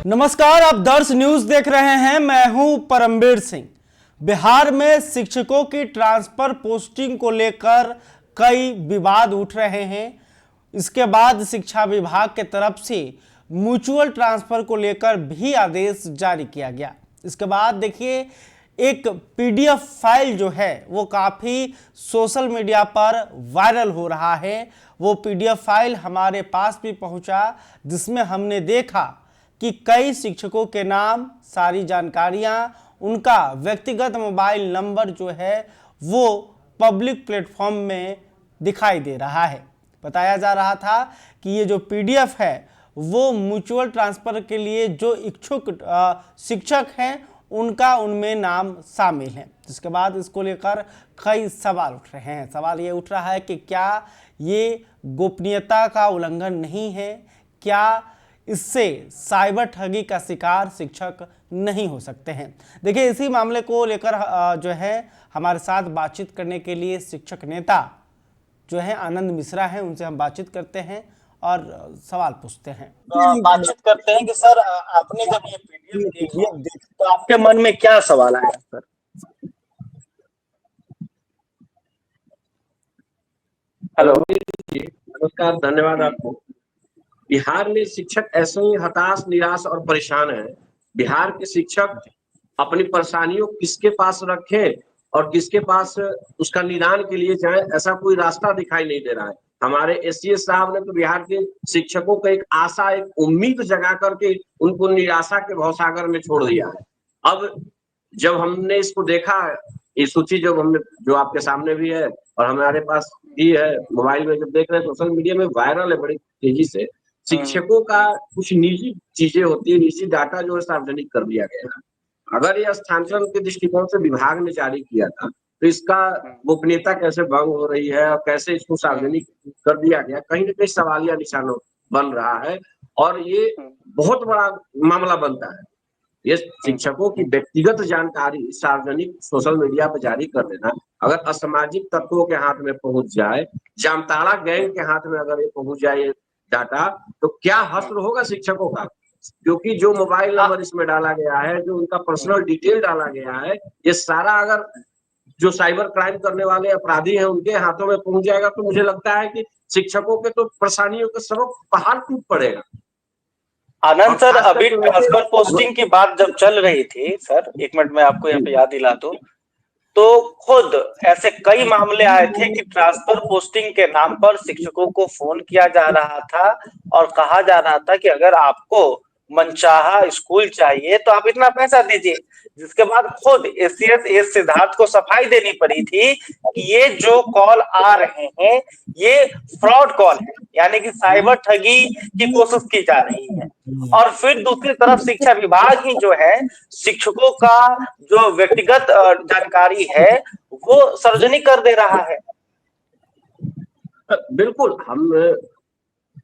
नमस्कार, आप दर्श न्यूज देख रहे हैं। मैं हूं परमवीर सिंह। बिहार में शिक्षकों की ट्रांसफर पोस्टिंग को लेकर कई विवाद उठ रहे हैं। इसके बाद शिक्षा विभाग के तरफ से म्यूचुअल ट्रांसफर को लेकर भी आदेश जारी किया गया। इसके बाद देखिए, एक पीडीएफ फाइल जो है वो काफ़ी सोशल मीडिया पर वायरल हो रहा है। वो पीडीएफ फाइल हमारे पास भी पहुंचा, जिसमें हमने देखा कि कई शिक्षकों के नाम, सारी जानकारियां, उनका व्यक्तिगत मोबाइल नंबर जो है वो पब्लिक प्लेटफॉर्म में दिखाई दे रहा है। बताया जा रहा था कि ये जो पीडीएफ है वो म्यूचुअल ट्रांसफर के लिए जो इच्छुक शिक्षक हैं उनका उनमें नाम शामिल है। जिसके बाद इसको लेकर कई सवाल उठ रहे हैं। सवाल ये उठ रहा है कि क्या ये गोपनीयता का उल्लंघन नहीं है? क्या इससे साइबर ठगी का शिकार शिक्षक नहीं हो सकते हैं? देखिए, इसी मामले को लेकर जो है हमारे साथ बातचीत करने के लिए शिक्षक नेता जो है आनंद मिश्रा हैं, उनसे हम बातचीत करते हैं और सवाल पूछते हैं। कि सर, आपने जब ये पीडीएफ देखी तो आपके मन में क्या सवाल आया सर? हेलो जी, नमस्कार, धन्यवाद आपको। बिहार में शिक्षक ऐसे ही हताश, निराश और परेशान है। बिहार के शिक्षक अपनी परेशानियों किसके पास रखें और किसके पास उसका निदान के लिए जाएं, ऐसा कोई रास्ता दिखाई नहीं दे रहा है। हमारे एससीएस साहब ने तो बिहार के शिक्षकों को एक आशा, एक उम्मीद जगा करके उनको निराशा के भवसागर में छोड़ दिया है। अब जब हमने इसको देखा, ये सूची जो आपके सामने भी है और हमारे पास भी है, मोबाइल में जब देख रहे हैं, सोशल मीडिया में वायरल है बड़ी तेजी से। शिक्षकों का कुछ निजी चीजें होती है, निजी डाटा जो है सार्वजनिक कर दिया गया है। अगर ये स्थानांतरण के दृष्टिकोण से विभाग ने जारी किया था तो इसका गोपनीयता कैसे भंग हो रही है और कैसे इसको सार्वजनिक कर दिया गया, कहीं ना कहीं सवालिया निशान बन रहा है और ये बहुत बड़ा मामला बनता है। ये शिक्षकों की व्यक्तिगत जानकारी सार्वजनिक सोशल मीडिया पर जारी कर देना, अगर असामाजिक तत्वों के हाथ में पहुंच जाए, जामताड़ा गैंग के हाथ में अगर ये पहुंच जाए डाटा, तो क्या हश्र होगा शिक्षकों का? क्योंकि जो मोबाइल नंबर इसमें डाला गया है, जो उनका पर्सनल डिटेल डाला गया है, ये सारा अगर जो साइबर क्राइम करने वाले अपराधी हैं उनके हाथों में पहुंच जाएगा, तो मुझे लगता है कि शिक्षकों के तो परेशानियों के सबब पहाड़ टूट पड़ेगा। आनंद सर, अभी ट्रांसफर पोस्टिंग की बात जब चल रही थी सर, एक मिनट में आपको यहाँ पे याद दिला दूं, तो खुद ऐसे कई मामले आए थे कि ट्रांसफर पोस्टिंग के नाम पर शिक्षकों को फोन किया जा रहा था और कहा जा रहा था कि अगर आपको मनचाहा स्कूल चाहिए तो आप इतना पैसा दीजिए। जिसके बाद खुद एससीएस सिद्धार्थ को सफाई देनी पड़ी थी कि ये जो कॉल आ रहे हैं ये फ्रॉड कॉल है, यानी कि साइबर ठगी की कोशिश की जा रही है। और फिर दूसरी तरफ शिक्षा विभाग ही जो है शिक्षकों का जो व्यक्तिगत जानकारी है वो सार्वजनिक कर दे रहा है। बिल्कुल, हम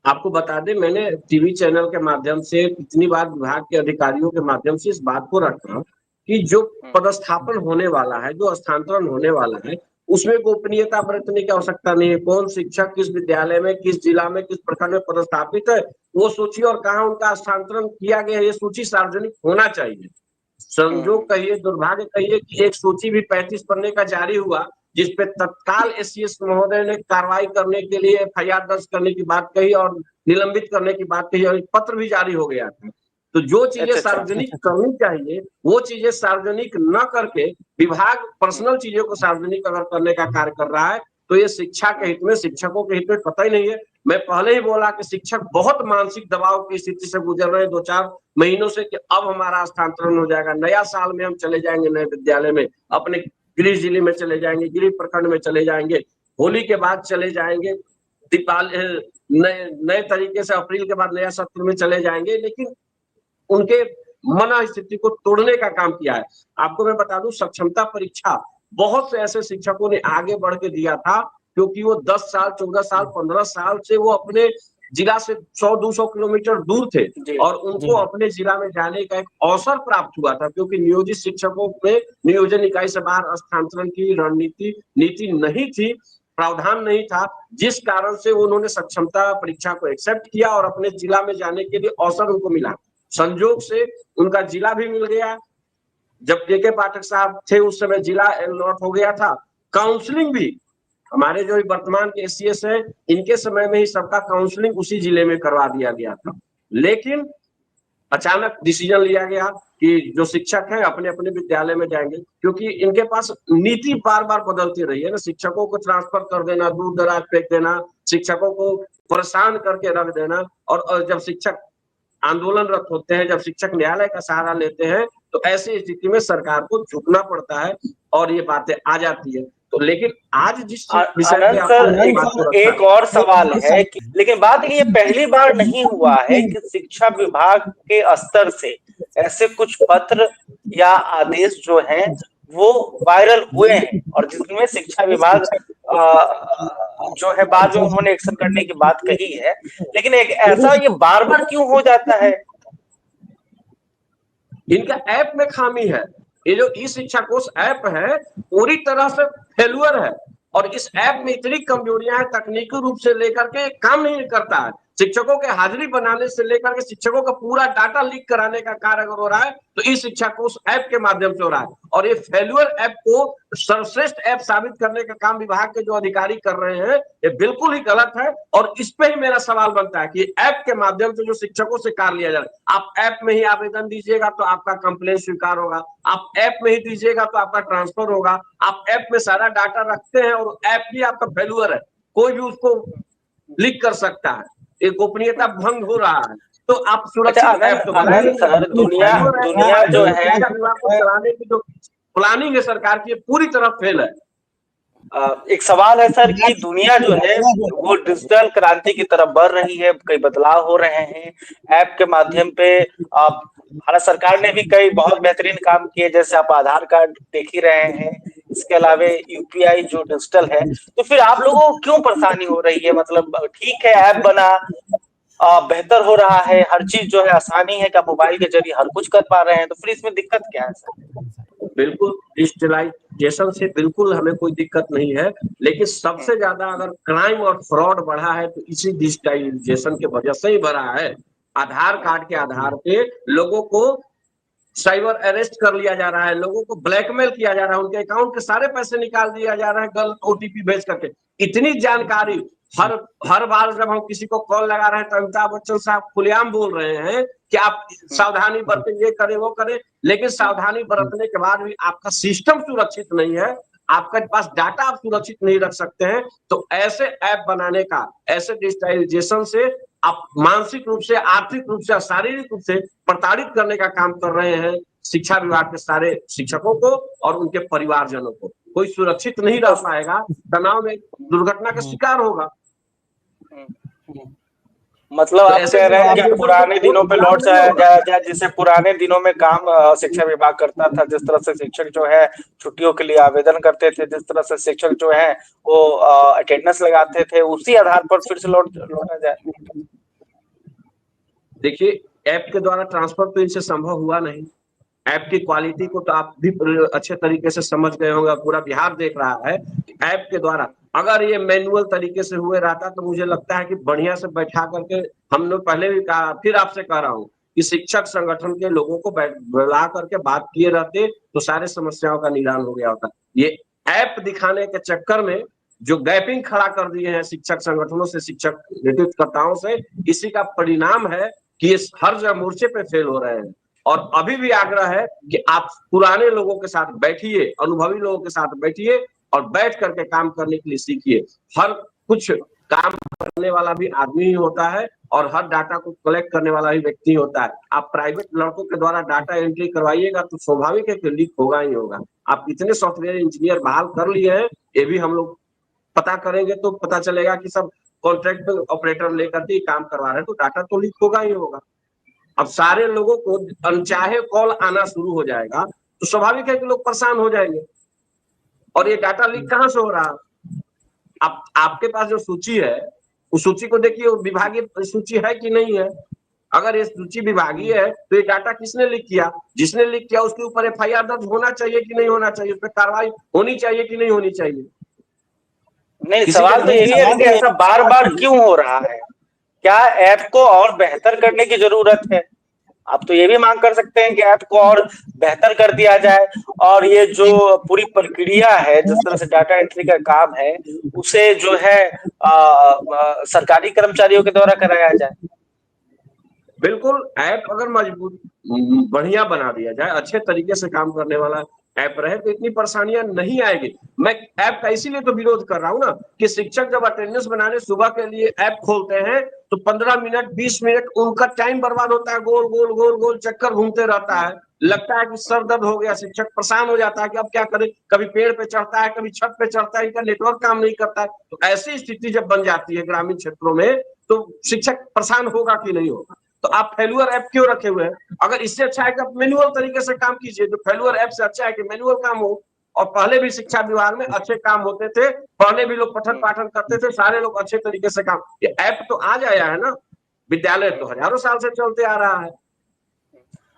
आपको बता दें, मैंने टीवी चैनल के माध्यम से कितनी बार विभाग के अधिकारियों के माध्यम से इस बात को रखा कि जो पदस्थापन होने वाला है, जो स्थानांतरण होने वाला है, उसमें गोपनीयता बरतने की आवश्यकता नहीं है। कौन शिक्षक किस विद्यालय में, किस जिला में, किस प्रखंड में पदस्थापित है, वो सूची और कहाँ उनका स्थानांतरण किया गया है, ये सूची सार्वजनिक होना चाहिए। संजोग कहिए, दुर्भाग्य कहिए कि एक सूची भी 35 पन्ने का जारी हुआ, जिसपे तत्काल एससीएस महोदय ने कार्रवाई करने के लिए एफआईआर दर्ज करने की बात कही और निलंबित करने की बात कही और एक पत्र भी जारी हो गया था। तो जो चीजें सार्वजनिक करनी चाहिए वो चीजें सार्वजनिक न करके विभाग पर्सनल चीजों को सार्वजनिक अगर करने का कार्य कर रहा है तो ये शिक्षा के हित में, शिक्षकों के हित में पता ही नहीं है। मैं पहले ही बोला कि शिक्षक बहुत मानसिक दबाव की स्थिति से गुजर रहे हैं 2-4 महीनों से कि अब हमारा स्थानांतरण हो जाएगा, नया साल में हम चले जाएंगे नए विद्यालय में, अपने गृह जिले में चले जाएंगे, गृह प्रखंड में चले जाएंगे, होली के बाद चले जाएंगे, दीपावली नए तरीके से अप्रैल के बाद नया सत्र में चले जाएंगे, लेकिन उनके मन स्थिति को तोड़ने का काम किया है। आपको मैं बता दूं, सक्षमता परीक्षा बहुत से ऐसे शिक्षकों ने आगे बढ़ के दिया था, क्योंकि वो 10 साल, 14 साल, 15 साल से वो अपने जिला से 100-200 किलोमीटर दूर थे और उनको अपने जिला में जाने का एक अवसर प्राप्त हुआ था, क्योंकि नियोजित शिक्षकों में नियोजन इकाई से बाहर स्थानांतरण की नीति नहीं थी, प्रावधान नहीं था, जिस कारण से उन्होंने सक्षमता परीक्षा को एक्सेप्ट किया और अपने जिला में जाने के लिए अवसर उनको मिला। संजोग से उनका जिला भी मिल गया। जब के पाठक साहब थे उस समय जिला अलॉट हो गया था। काउंसलिंग भी हमारे जो वर्तमान के एसीएस है, इनके समय में ही सबका काउंसलिंग उसी जिले में करवा दिया गया था। लेकिन अचानक डिसीजन लिया गया कि जो शिक्षक हैं अपने अपने विद्यालय में जाएंगे, क्योंकि इनके पास नीति बार बार बदलती रही है ना। शिक्षकों को ट्रांसफर कर देना, दूर दराज फेंक देना, शिक्षकों को परेशान करके रख देना। और जब शिक्षक आंदोलनरत होते हैं, जब शिक्षक न्यायालय का सहारा लेते हैं, तो ऐसी स्थिति में सरकार को झुकना पड़ता है और ये बातें आ जाती है। तो लेकिन आज जिस विषय पे आनंद आपने सर, इस बात को रखा, एक और सवाल है कि लेकिन बात ये पहली बार नहीं हुआ है कि शिक्षा विभाग के स्तर से ऐसे कुछ पत्र या आदेश जो हैं वो वायरल हुए हैं और जिसमें शिक्षा विभाग जो है बाद में उन्होंने एक्शन करने की बात कही है। लेकिन एक ऐसा ये बार बार क्यों हो जाता है? इनका ऐप में खामी है। ये जो ई शिक्षा कोष ऐप है पूरी तरह से फेल्यूर है और इस ऐप में इतनी कमजोरियां हैं, तकनीकी रूप से लेकर के काम नहीं करता है। शिक्षकों के हाजिरी बनाने से लेकर के शिक्षकों का पूरा डाटा लीक कराने का कार्य अगर हो रहा है तो इस शिक्षा कोष ऐप के माध्यम से हो रहा है। और ये फेल्यूर ऐप को सर्वश्रेष्ठ ऐप साबित करने का काम विभाग के जो अधिकारी कर रहे हैं, ये बिल्कुल ही गलत है। और इस पे ही मेरा सवाल बनता है कि ऐप के माध्यम से जो शिक्षकों से कार्य लिया जा रहा है, आप ऐप में ही आवेदन दीजिएगा तो आपका कंप्लेन स्वीकार होगा, आप ऐप में ही दीजिएगा तो आपका ट्रांसफर होगा, आप ऐप में सारा डाटा रखते हैं और ऐप भी आपका फेल्यूर है, कोई भी उसको लीक कर सकता है, एक गोपनीयता भंग हो रहा है। तो आप सुरक्षित ऐप तो बनाइए। सर, दुनिया जो है शिक्षा विभाग को चलाने की जो प्लानिंग है सरकार की पूरी तरह फेल है। एक सवाल है सर कि दुनिया जो है वो डिजिटल क्रांति की तरफ बढ़ रही है, कई बदलाव हो रहे हैं ऐप के माध्यम पे। भारत सरकार ने भी कई बहुत बेहतरीन काम किए, जैसे आप आधार कार्ड देख ही रहे हैं, इसके अलावा यूपीआई जो डिजिटल है। तो फिर आप लोगों को क्यों परेशानी हो रही है? मतलब ठीक है ऐप बना, बेहतर हो रहा है, हर चीज जो है आसानी है कि आप मोबाइल के जरिए हर कुछ कर पा रहे हैं, तो फिर इसमें दिक्कत क्या है सर? बिल्कुल डिजिटलाइजेशन से बिल्कुल हमें कोई दिक्कत नहीं है, लेकिन सबसे ज्यादा अगर क्राइम और फ्रॉड बढ़ा है तो इसी डिजिटलाइजेशन के वजह से ही बढ़ा है। आधार कार्ड के आधार पे लोगों को साइबर अरेस्ट कर लिया जा रहा है, लोगों को ब्लैकमेल किया जा रहा है, उनके अकाउंट के सारे पैसे निकाल दिया जा रहा है गलत ओटीपी भेज करके। इतनी जानकारी हर बार जब हम किसी को कॉल लगा रहे हैं तो अमिताभ बच्चन साहब खुलेआम बोल रहे हैं कि आप सावधानी बरतें, ये करें वो करें, लेकिन सावधानी बरतने के बाद भी आपका सिस्टम सुरक्षित नहीं है, आपके पास डाटा आप सुरक्षित नहीं रख सकते हैं। तो ऐसे ऐप बनाने का, ऐसे डिजिटलाइजेशन से आप मानसिक रूप से, आर्थिक रूप से, शारीरिक रूप से प्रताड़ित करने का काम कर रहे हैं शिक्षा विभाग के सारे शिक्षकों को और उनके परिवारजनों को। कोई सुरक्षित नहीं रह पाएगा, तनाव में दुर्घटना का शिकार होगा। मतलब आप कह रहे हैं कि पुराने दिनों पे लौट जाया, जिसे पुराने दिनों में काम शिक्षा विभाग करता था, जिस तरह से शिक्षक जो है छुट्टियों के लिए आवेदन करते थे, जिस तरह से शिक्षक जो है वो अटेंडेंस लगाते थे, उसी आधार पर फिर से लौटा जाए। देखिए ऐप के द्वारा ट्रांसफर तो इनसे संभव हुआ नहीं। ऐप की क्वालिटी को तो आप भी अच्छे तरीके से समझ गए होंगे, पूरा बिहार देख रहा है कि ऐप के द्वारा अगर ये मैनुअल तरीके से हुए रहता तो मुझे लगता है कि बढ़िया से बैठा करके, हम लोग पहले भी कहा, फिर आपसे कह रहा हूँ कि शिक्षक संगठन के लोगों को बुला करके बात किए रहते तो सारे समस्याओं का निदान हो गया होता। ये ऐप दिखाने के चक्कर में जो गैपिंग खड़ा कर दिए हैं शिक्षक संगठनों से, शिक्षक नेतृत्वकर्ताओं से, इसी का परिणाम है कि ये हर जगह मोर्चे पे फेल हो रहे हैं। और अभी भी आग्रह है कि आप पुराने लोगों के साथ बैठिए, अनुभवी लोगों के साथ बैठिए और बैठ करके काम करने के लिए सीखिए। हर कुछ काम करने वाला भी आदमी ही होता है और हर डाटा को कलेक्ट करने वाला भी व्यक्ति होता है। आप प्राइवेट लड़कों के द्वारा डाटा एंट्री करवाइएगा तो स्वाभाविक है कि लीक होगा ही होगा। आप कितने सॉफ्टवेयर इंजीनियर बहाल कर लिए हैं ये भी हम लोग पता करेंगे तो पता चलेगा कि सब कॉन्ट्रैक्ट ऑपरेटर लेकर के काम करवा रहे हैं, तो डाटा तो लीक होगा ही होगा। अब सारे लोगों को अनचाहे कॉल आना शुरू हो जाएगा तो स्वाभाविक है कि लोग परेशान हो जाएंगे। और ये डाटा लीक कहां से हो रहा है? आपके पास जो सूची है उस सूची को देखिए, विभागीय सूची है कि नहीं है। अगर ये सूची विभागीय है तो ये डाटा किसने लीक किया? जिसने लीक किया उसके ऊपर एफआईआर दर्ज होना चाहिए कि नहीं होना चाहिए, उस पर कार्रवाई होनी चाहिए कि नहीं होनी चाहिए? नहीं, सवाल तो यही है कि ऐसा बार बार क्यों हो रहा है? क्या ऐप को और बेहतर करने की जरूरत है? आप तो ये भी मांग कर सकते हैं कि ऐप को और बेहतर कर दिया जाए, और ये जो पूरी प्रक्रिया है, जिस तरह से डाटा एंट्री का काम है, उसे जो है सरकारी कर्मचारियों के द्वारा कराया जाए। बिल्कुल, ऐप अगर मजबूत बढ़िया बना दिया जाए, अच्छे तरीके से काम करने वाला ऐप रहे तो इतनी परेशानियां नहीं आएगी। मैं ऐप का इसीलिए तो विरोध कर रहा हूँ ना कि शिक्षक जब अटेंडेंस बनाने सुबह के लिए ऐप खोलते हैं तो 15 मिनट 20 मिनट उनका टाइम बर्बाद होता है, गोल गोल गोल गोल चक्कर घूमते रहता है। लगता है कि सर दर्द हो गया, शिक्षक परेशान हो जाता है कि अब क्या करे, कभी पेड़ पे चढ़ता है, कभी छत पे चढ़ता है, इनका नेटवर्क काम नहीं करता है। तो ऐसी स्थिति जब बन जाती है ग्रामीण क्षेत्रों में तो शिक्षक परेशान होगा कि नहीं होगा। तो आप फेल्यूर ऐप क्यों रखे हुए हैं? अगर इससे अच्छा है कि आप मैनुअल तरीके से काम कीजिए, तो फेल्यूर ऐप से अच्छा है कि मैनुअल काम हो। और पहले भी शिक्षा विभाग में अच्छे काम होते थे, पहले भी लोग पठन पाठन करते थे, सारे लोग अच्छे तरीके से काम, ये ऐप तो आज आया है ना, विद्यालय तो हजारों साल से चलते आ रहा है।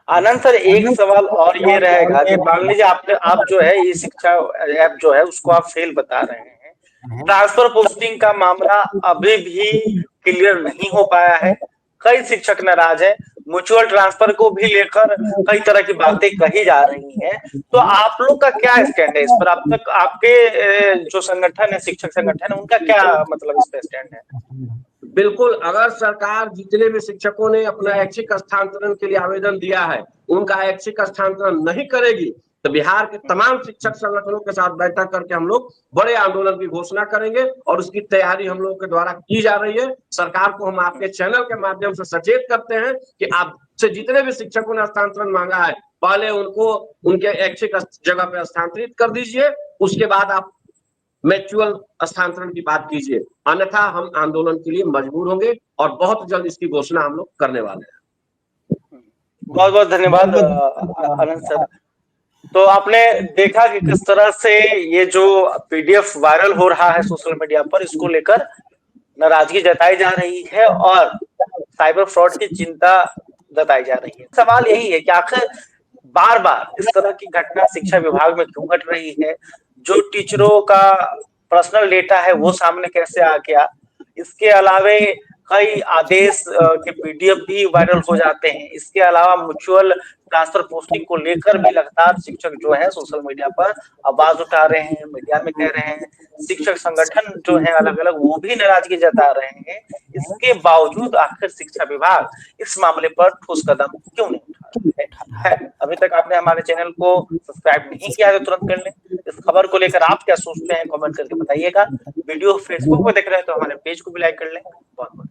आनंद सर, एक सवाल और ये रहेगा कि मान लीजिए आप जो है ये शिक्षा ऐप जो है उसको आप फेल बता रहे हैं, ट्रांसफर पोस्टिंग का मामला अभी भी क्लियर नहीं हो पाया है, कई शिक्षक नाराज है, म्यूचुअल ट्रांसफर को भी लेकर कई तरह की बातें कही जा रही हैं, तो आप लोग का क्या स्टैंड है इस पर? अब तक आपके जो संगठन है, शिक्षक संगठन है, उनका क्या मतलब इस पर स्टैंड है? बिल्कुल, अगर सरकार जितने भी शिक्षकों ने अपना ऐच्छिक स्थानांतरण के लिए आवेदन दिया है, उनका ऐच्छिक स्थानांतरण नहीं करेगी तो बिहार के तमाम शिक्षक संगठनों के साथ बैठक करके हम लोग बड़े आंदोलन की घोषणा करेंगे और उसकी तैयारी हम लोगों के द्वारा की जा रही है। सरकार को हम आपके चैनल के माध्यम से सचेत करते हैं कि आपसे जितने भी शिक्षकों ने स्थानांतरण मांगा है, पहले उनको उनके ऐच्छिक जगह पे स्थानांतरित कर दीजिए, उसके बाद आप म्यूचुअल स्थानांतरण की बात कीजिए, अन्यथा हम आंदोलन के लिए मजबूर होंगे और बहुत जल्द इसकी घोषणा हम लोग करने वाले हैं। बहुत बहुत धन्यवाद आनंद सर। तो आपने देखा कि किस तरह से ये जो पीडीएफ वायरल हो रहा है सोशल मीडिया पर, इसको लेकर नाराजगी जताई जा रही है और साइबर फ्रॉड की चिंता जताई जा रही है। सवाल यही है कि आखिर बार बार इस तरह की घटना शिक्षा विभाग में क्यों घट रही है? जो टीचरों का पर्सनल डेटा है वो सामने कैसे आ गया? इसके अलावे कई आदेश के पीडीएफ भी वायरल हो जाते हैं। इसके अलावा म्यूचुअल ट्रांसफर पोस्टिंग को लेकर भी लगातार शिक्षक जो है सोशल मीडिया पर आवाज उठा रहे हैं, मीडिया में कह रहे हैं, शिक्षक संगठन जो है अलग अलग वो भी नाराजगी जता रहे हैं। इसके बावजूद आखिर शिक्षा विभाग इस मामले पर ठोस कदम क्यों नहीं उठा रहा है? अभी तक आपने हमारे चैनल को सब्सक्राइब नहीं किया है तो तुरंत कर लें। इस खबर को लेकर आप क्या सोचते हैं कमेंट करके बताइएगा। वीडियो फेसबुक पर देख रहे हैं तो हमारे पेज को भी लाइक कर लें। बहुत बहुत